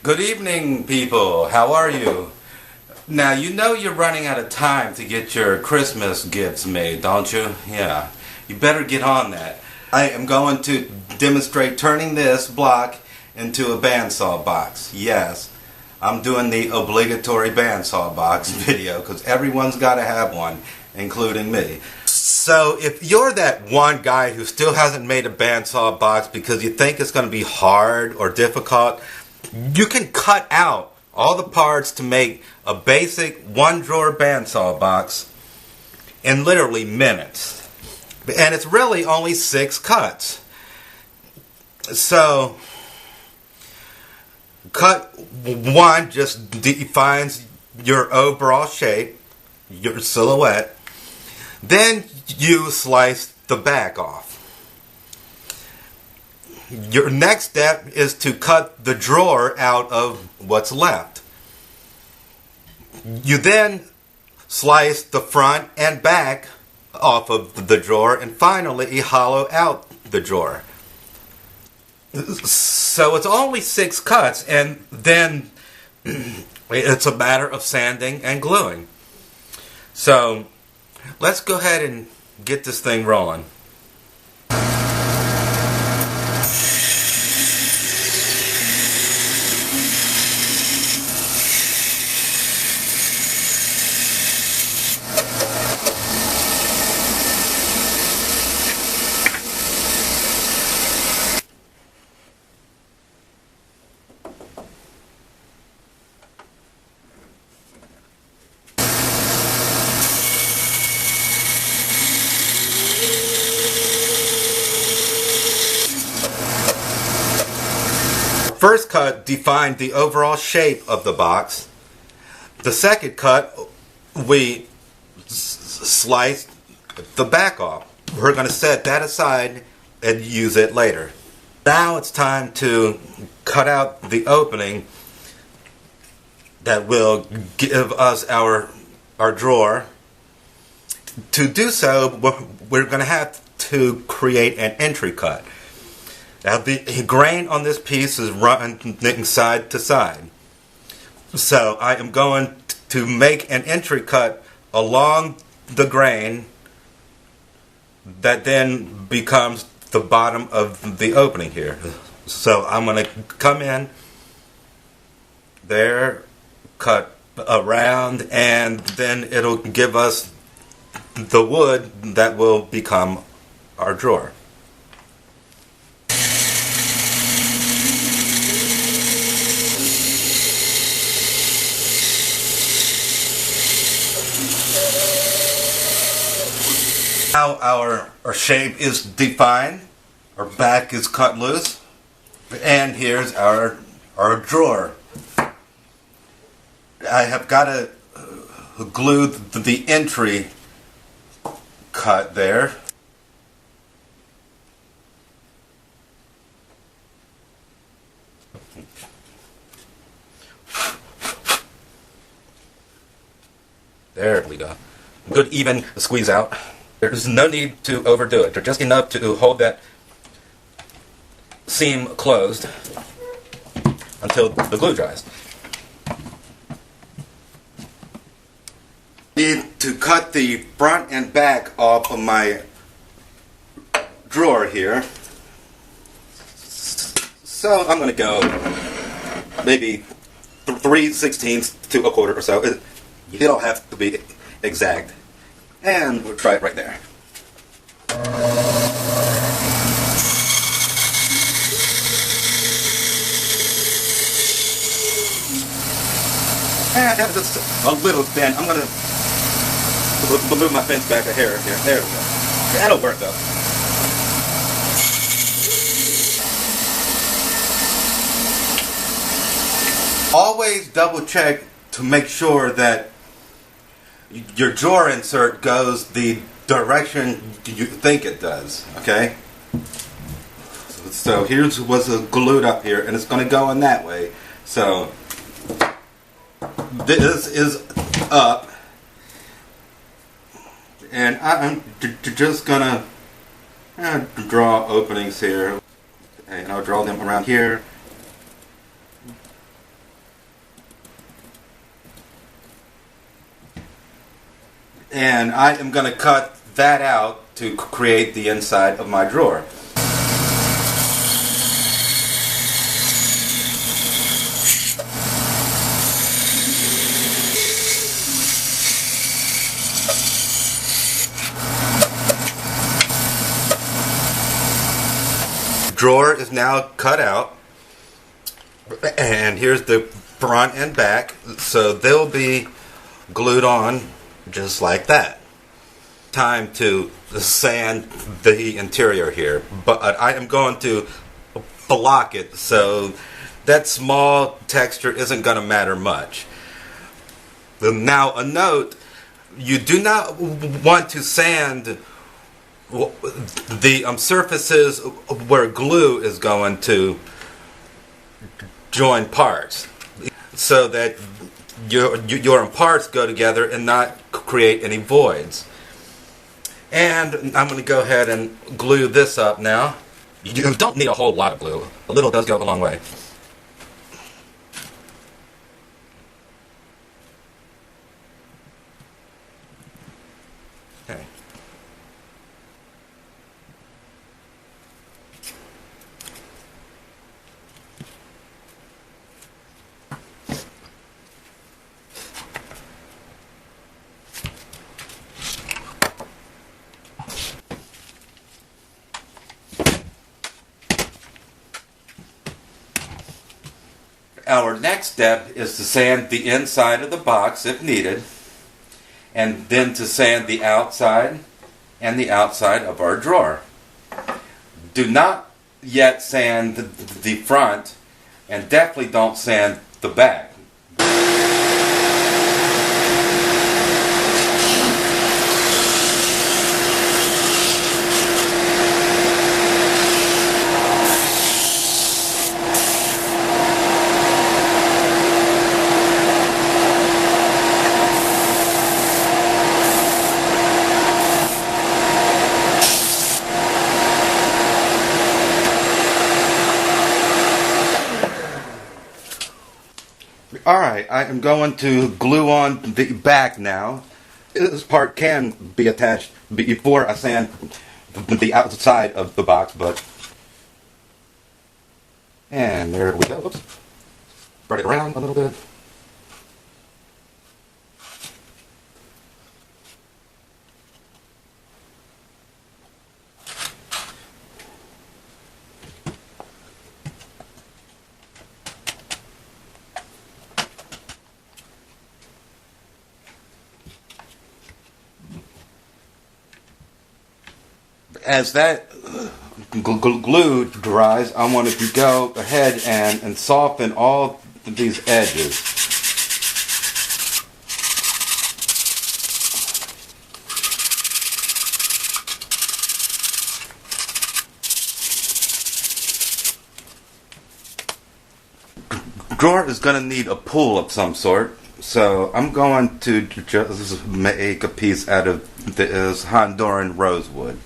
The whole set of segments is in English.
Good evening, people. How are you? Now, you know you're running out of time to get your Christmas gifts made, don't you? Yeah. You better get on that. I am going to demonstrate turning this block into a bandsaw box. Yes. I'm doing the obligatory bandsaw box video because everyone's got to have one, including me. So if you're that one guy who still hasn't made a bandsaw box because you think it's going to be hard or difficult, you can cut out all the parts to make a basic one-drawer bandsaw box in literally minutes. And it's really only 6 cuts. So cut 1 just defines your overall shape, your silhouette. Then you slice the back off. Your next step is to cut the drawer out of what's left. You then slice the front and back off of the drawer, and finally you hollow out the drawer. So it's only 6 cuts, and then it's a matter of sanding and gluing. So let's go ahead and get this thing rolling. First cut defined the overall shape of the box. The second cut, we sliced the back off. We're going to set that aside and use it later. Now it's time to cut out the opening that will give us our drawer. To do so, we're going to have to create an entry cut. Now the grain on this piece is running side to side. So I am going to make an entry cut along the grain that then becomes the bottom of the opening here. So I'm going to come in there, cut around, and then it'll give us the wood that will become our drawer. Now our shape is defined, our back is cut loose, and here's our drawer. I have got to glue the entry cut there. There we go. Good even squeeze out. There's no need to overdo it. There's just enough to hold that seam closed until the glue dries. Need to cut the front and back off of my drawer here. So I'm going to go maybe 3/16 to a quarter or so. You don't have to be exact. And we'll try it right there. And that's just a little thin. I'm going to move my fence back a hair here. There we go. That'll work though. Always double check to make sure that your drawer insert goes the direction you think it does, okay? So here's what's glued up here, and it's going to go in that way. So this is up, and I'm just going to draw openings here, and I'll draw them around here. And I am going to cut that out to create the inside of my drawer. Drawer is now cut out, and here's the front and back, so they'll be glued on just like that. Time to sand the interior here, but I am going to block it so that small texture isn't going to matter much. Now a note, you do not want to sand the surfaces where glue is going to join parts, so that your parts go together and not create any voids. And I'm going to go ahead and glue this up now. You don't need a whole lot of glue. A little does go a long way. Okay. Our next step is to sand the inside of the box if needed, and then to sand the outside and the outside of our drawer. Do not yet sand the front, and definitely don't sand the back. Alright, I am going to glue on the back now. This part can be attached before I sand the outside of the box, but... And there we go. Oops. Spread it around a little bit. As that glue dries, I want to go ahead and soften all these edges. Drawer is going to need a pull of some sort, so I'm going to just make a piece out of this Honduran rosewood.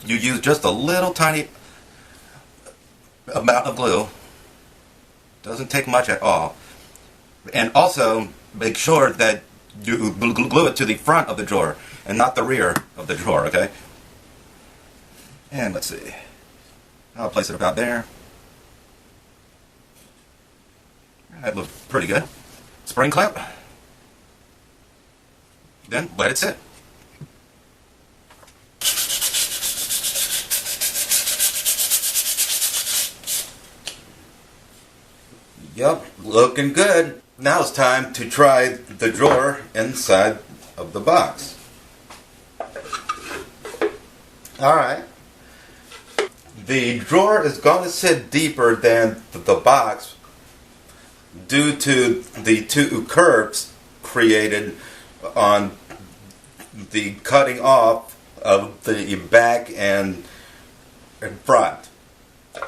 You use just a little tiny amount of glue. Doesn't take much at all. And also make sure that you glue it to the front of the drawer and not the rear of the drawer, okay? And let's see. I'll place it about there. That looks pretty good. Spring clamp. Then let it sit. Yep, looking good. Now it's time to try the drawer inside of the box. Alright. The drawer is going to sit deeper than the box due to the two curves created on the cutting off of the back and front. Alright,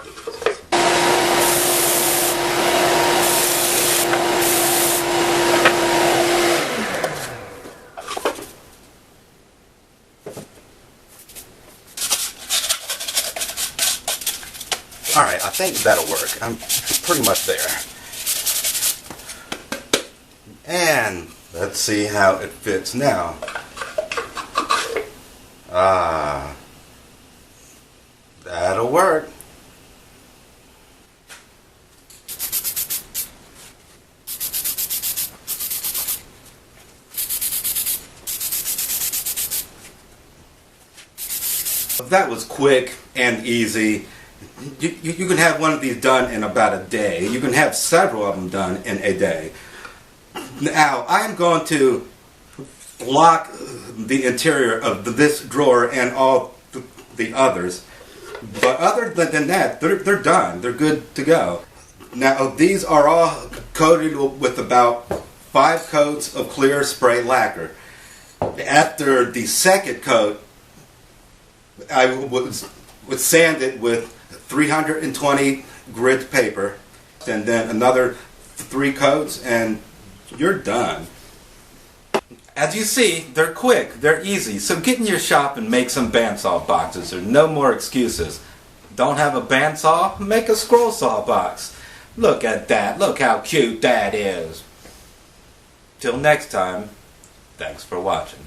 I think that'll work. I'm pretty much there. And let's see how it fits now. That'll work. That was quick and easy. You can have one of these done in about a day. You can have several of them done in a day. Now, I'm going to lock the interior of this drawer and all the others. But other than that, they're done. They're good to go. Now, these are all coated with about 5 coats of clear spray lacquer. After the second coat, I would sand it with 320 grit paper, and then another 3 coats, and you're done. As you see, they're quick, they're easy, so get in your shop and make some bandsaw boxes. There's no more excuses. Don't have a bandsaw? Make a scroll saw box. Look at that, look how cute that is. Till next time, thanks for watching.